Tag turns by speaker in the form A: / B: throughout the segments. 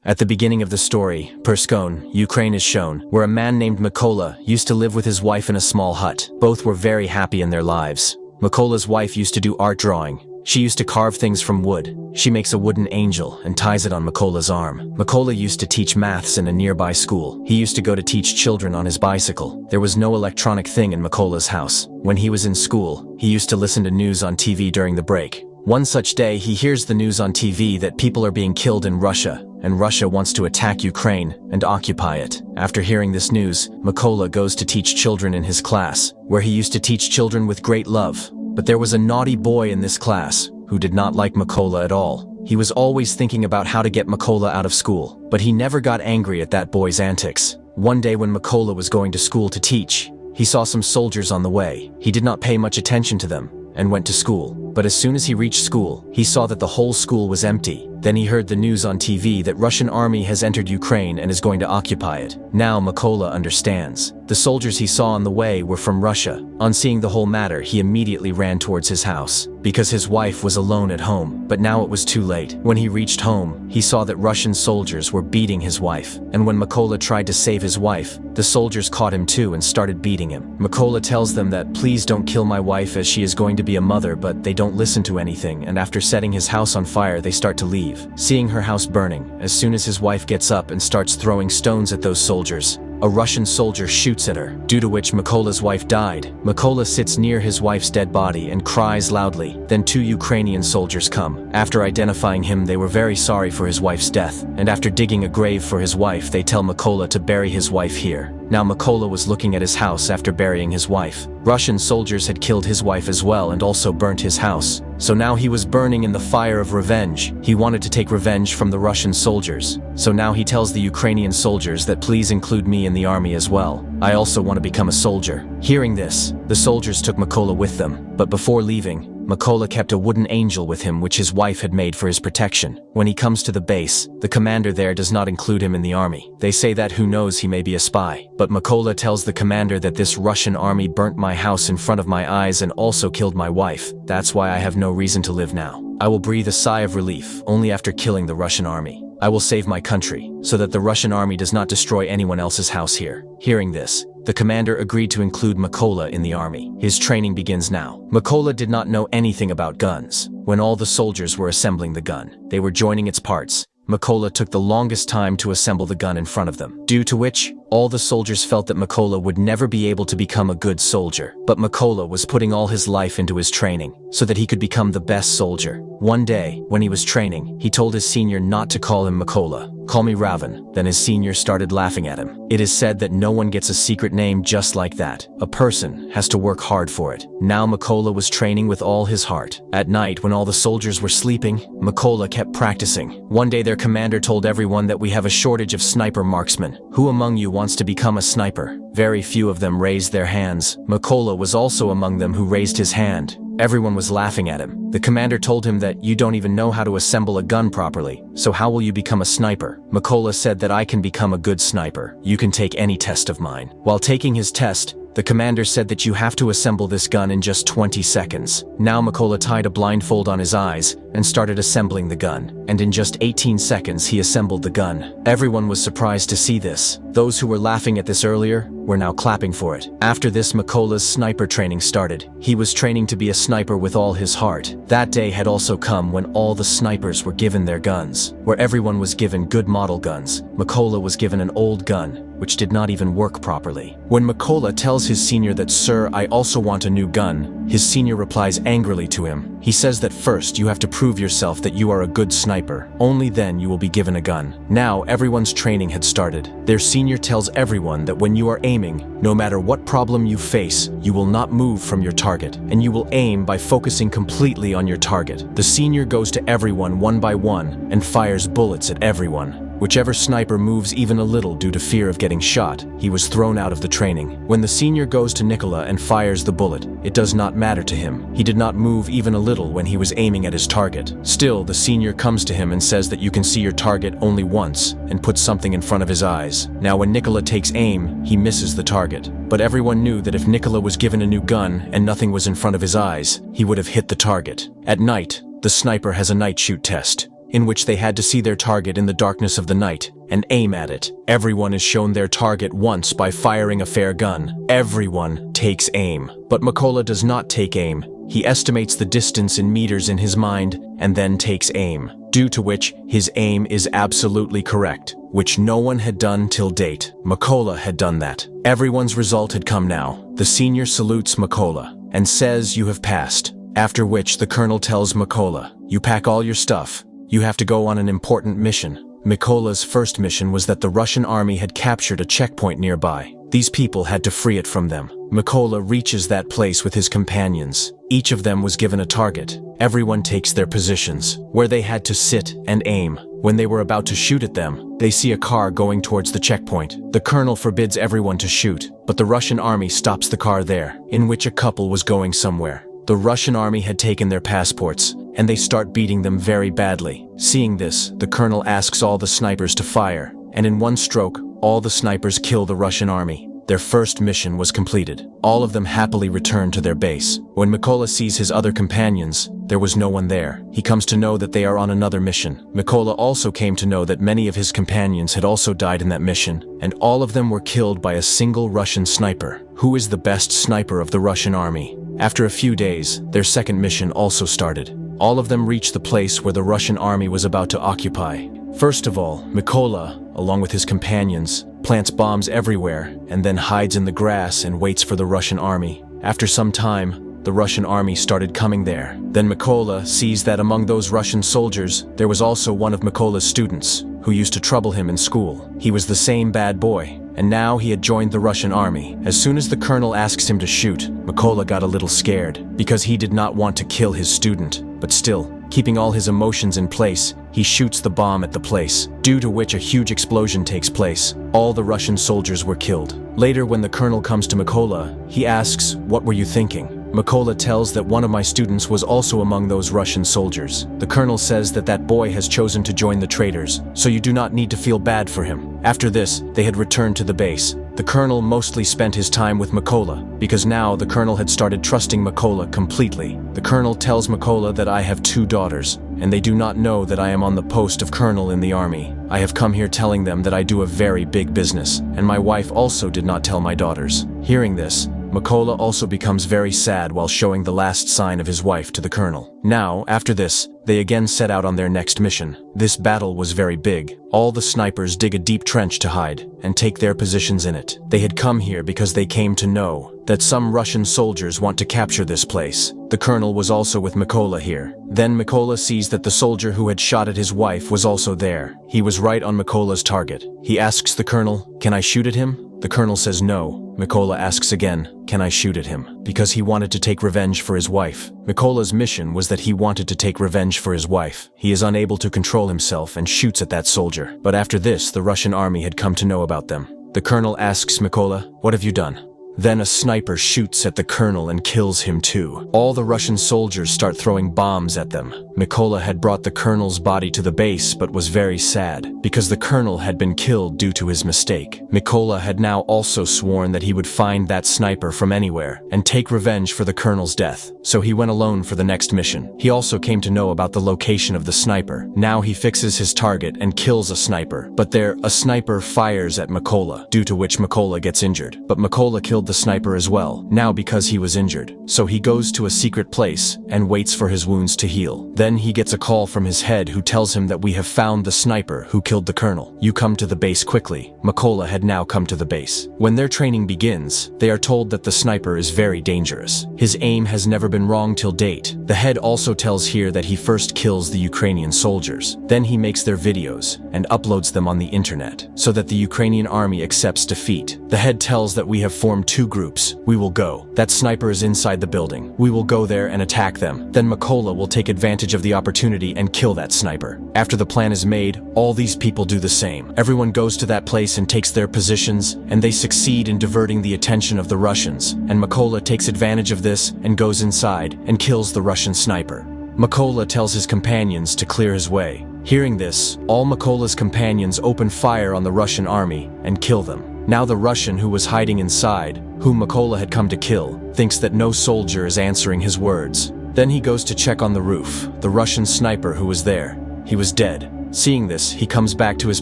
A: At the beginning of the story, Perskon, Ukraine is shown, where a man named Mykola used to live with his wife in a small hut. Both were very happy in their lives. Mykola's wife used to do art drawing. She used to carve things from wood. She makes a wooden angel and ties it on Mykola's arm. Mykola used to teach maths in a nearby school. He used to go to teach children on his bicycle. There was no electronic thing in Mykola's house. When he was in school, he used to listen to news on TV during the break. One such day, he hears the news on TV that people are being killed in Russia, and Russia wants to attack Ukraine and occupy it. After hearing this news, Mykola goes to teach children in his class, where he used to teach children with great love. But there was a naughty boy in this class who did not like Mykola at all. He was always thinking about how to get Mykola out of school, but he never got angry at that boy's antics. One day when Mykola was going to school to teach, he saw some soldiers on the way. He did not pay much attention to them and went to school. But as soon as he reached school, he saw that the whole school was empty. Then he heard the news on TV that Russian army has entered Ukraine and is going to occupy it. Now Mykola understands. The soldiers he saw on the way were from Russia. On seeing the whole matter, he immediately ran towards his house, because his wife was alone at home. But now it was too late. When he reached home, he saw that Russian soldiers were beating his wife. And when Mykola tried to save his wife, the soldiers caught him too and started beating him. Mykola tells them that please don't kill my wife as she is going to be a mother, but they don't listen to anything, and after setting his house on fire they start to leave. Seeing her house burning, as soon as his wife gets up and starts throwing stones at those soldiers, a Russian soldier shoots at her, due to which Mykola's wife died. Mykola sits near his wife's dead body and cries loudly. Then 2 Ukrainian soldiers come. After identifying him, they were very sorry for his wife's death, and after digging a grave for his wife, they tell Mykola to bury his wife here. Now Mykola was looking at his house after burying his wife. Russian soldiers had killed his wife as well and also burnt his house. So now he was burning in the fire of revenge. He wanted to take revenge from the Russian soldiers. So now he tells the Ukrainian soldiers that please include me in the army as well. I also want to become a soldier. Hearing this, the soldiers took Mykola with them. But before leaving, Mykola kept a wooden angel with him which his wife had made for his protection. When he comes to the base, the commander there does not include him in the army. They say that who knows, he may be a spy. But Mykola tells the commander that this Russian army burnt my house in front of my eyes and also killed my wife. That's why I have no reason to live now. I will breathe a sigh of relief only after killing the Russian army. I will save my country, so that the Russian army does not destroy anyone else's house here. Hearing this, the commander agreed to include Mykola in the army. His training begins now. Mykola did not know anything about guns. When all the soldiers were assembling the gun, they were joining its parts. Mykola took the longest time to assemble the gun in front of them, due to which, all the soldiers felt that Mykola would never be able to become a good soldier. But Mykola was putting all his life into his training, so that he could become the best soldier. One day, when he was training, he told his senior not to call him Mykola. Call me Raven. Then his senior started laughing at him. It is said that no one gets a secret name just like that. A person has to work hard for it. Now Mykola was training with all his heart. At night, when all the soldiers were sleeping, Mykola kept practicing. One day their commander told everyone that we have a shortage of sniper marksmen. Who among you wants to become a sniper? Very few of them raised their hands. Mykola was also among them who raised his hand. Everyone was laughing at him. The commander told him that you don't even know how to assemble a gun properly, so how will you become a sniper? Mykola said that I can become a good sniper. You can take any test of mine. While taking his test, the commander said that you have to assemble this gun in just 20 seconds. Now Mykola tied a blindfold on his eyes and started assembling the gun, and in just 18 seconds he assembled the gun. Everyone was surprised to see this. Those who were laughing at this earlier were now clapping for it. After this, Mykola's sniper training started. He was training to be a sniper with all his heart. That day had also come when all the snipers were given their guns. Where everyone was given good model guns, Mykola was given an old gun, which did not even work properly. When Mykola tells his senior that, "Sir, I also want a new gun," his senior replies angrily to him. He says that first you have to prove yourself that you are a good sniper. Only then you will be given a gun. Now everyone's training had started. Their senior tells everyone that when you are aiming, no matter what problem you face, you will not move from your target, and you will aim by focusing completely on your target. The senior goes to everyone one by one and fires bullets at everyone. Whichever sniper moves even a little due to fear of getting shot, he was thrown out of the training. When the senior goes to Mykola and fires the bullet, it does not matter to him. He did not move even a little when he was aiming at his target. Still, the senior comes to him and says that you can see your target only once, and puts something in front of his eyes. Now when Mykola takes aim, he misses the target. But everyone knew that if Mykola was given a new gun and nothing was in front of his eyes, he would have hit the target. At night, the sniper has a night shoot test. in which they had to see their target in the darkness of the night and aim at it. Everyone is shown their target once by firing a fair gun. Everyone takes aim. But Mykola does not take aim. He estimates the distance in meters in his mind and then takes aim, due to which his aim is absolutely correct, which no one had done till date. Mykola had done that. Everyone's result had come now. The senior salutes Mykola and says, "You have passed." After which the colonel tells Mykola, "You pack all your stuff. You have to go on an important mission." Mykola's first mission was that the Russian army had captured a checkpoint nearby. These people had to free it from them. Mykola reaches that place with his companions. Each of them was given a target. Everyone takes their positions, where they had to sit and aim. When they were about to shoot at them, they see a car going towards the checkpoint. The colonel forbids everyone to shoot, but the Russian army stops the car there, in which a couple was going somewhere. The Russian army had taken their passports, and they start beating them very badly. Seeing this, the colonel asks all the snipers to fire, and in one stroke, all the snipers kill the Russian army. Their first mission was completed. All of them happily return to their base. When Mykola sees his other companions, there was no one there. He comes to know that they are on another mission. Mykola also came to know that many of his companions had also died in that mission, and all of them were killed by a single Russian sniper, who is the best sniper of the Russian army. After a few days, their second mission also started. All of them reached the place where the Russian army was about to occupy. First of all, Mykola, along with his companions, plants bombs everywhere and then hides in the grass and waits for the Russian army. After some time, the Russian army started coming there. Then Mykola sees that among those Russian soldiers, there was also one of Mykola's students, who used to trouble him in school. He was the same bad boy, and now he had joined the Russian army. As soon as the colonel asks him to shoot, Mykola got a little scared, because he did not want to kill his student. But still, keeping all his emotions in place, he shoots the bomb at the place, due to which a huge explosion takes place. All the Russian soldiers were killed. Later, when the colonel comes to Mykola, he asks, "What were you thinking?" Mykola tells that one of my students was also among those Russian soldiers. The colonel says that that boy has chosen to join the traitors, so you do not need to feel bad for him. After this, they had returned to the base. The colonel mostly spent his time with Mykola, because now the colonel had started trusting Mykola completely. The colonel tells Mykola that I have 2 daughters, and they do not know that I am on the post of colonel in the army. I have come here telling them that I do a very big business, and my wife also did not tell my daughters. Hearing this, Mykola also becomes very sad while showing the last sign of his wife to the colonel. Now, after this, they again set out on their next mission. This battle was very big. All the snipers dig a deep trench to hide and take their positions in it. They had come here because they came to know that some Russian soldiers want to capture this place. The colonel was also with Mykola here. Then Mykola sees that the soldier who had shot at his wife was also there. He was right on Mykola's target. He asks the colonel, "Can I shoot at him?" The colonel says no. Mykola asks again, "Can I shoot at him?" Because he wanted to take revenge for his wife. Mykola's mission was that he wanted to take revenge for his wife. He is unable to control himself and shoots at that soldier. But after this, the Russian army had come to know about them. The colonel asks Mykola, "What have you done?" Then a sniper shoots at the colonel and kills him too. All the Russian soldiers start throwing bombs at them. Mykola had brought the colonel's body to the base but was very sad, because the colonel had been killed due to his mistake. Mykola had now also sworn that he would find that sniper from anywhere and take revenge for the colonel's death. So he went alone for the next mission. He also came to know about the location of the sniper. Now he fixes his target and kills a sniper. But there, a sniper fires at Mykola, due to which Mykola gets injured. But Mykola killed the sniper as well, now because he was injured. So he goes to a secret place and waits for his wounds to heal. Then he gets a call from his head who tells him that we have found the sniper who killed the colonel. You come to the base quickly. Mykola had now come to the base. When their training begins, they are told that the sniper is very dangerous. His aim has never been wrong till date. The head also tells here that he first kills the Ukrainian soldiers. Then he makes their videos and uploads them on the internet, so that the Ukrainian army accepts defeat. The head tells that we have formed 2 groups. We will go. That sniper is inside the building. We will go there and attack them. Then Mykola will take advantage of the opportunity and kill that sniper. After the plan is made, all these people do the same. Everyone goes to that place and takes their positions, and they succeed in diverting the attention of the Russians. And Mykola takes advantage of this and goes inside and kills the Russian sniper. Mykola tells his companions to clear his way. Hearing this, all Mykola's companions open fire on the Russian army and kill them. Now the Russian who was hiding inside, whom Mykola had come to kill, thinks that no soldier is answering his words. Then he goes to check on the roof, the Russian sniper who was there. He was dead. Seeing this, he comes back to his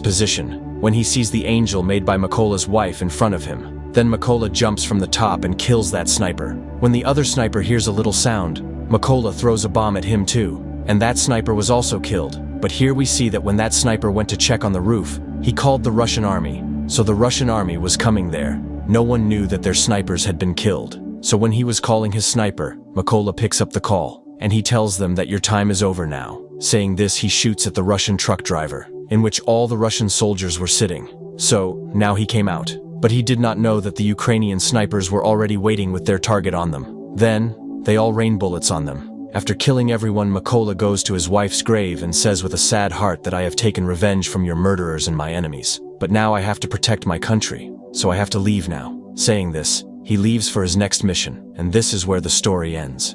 A: position when he sees the angel made by Mykola's wife in front of him. Then Mykola jumps from the top and kills that sniper. When the other sniper hears a little sound, Mykola throws a bomb at him too, and that sniper was also killed. But here we see that when that sniper went to check on the roof, he called the Russian army. So the Russian army was coming there. No one knew that their snipers had been killed. So when he was calling his sniper, Mykola picks up the call, and he tells them that your time is over now. Saying this, he shoots at the Russian truck driver, in which all the Russian soldiers were sitting. So, now he came out. But he did not know that the Ukrainian snipers were already waiting with their target on them. Then, they all rain bullets on them. After killing everyone, Mykola goes to his wife's grave and says with a sad heart that I have taken revenge from your murderers and my enemies. But now I have to protect my country, so I have to leave now. Saying this, he leaves for his next mission, and this is where the story ends.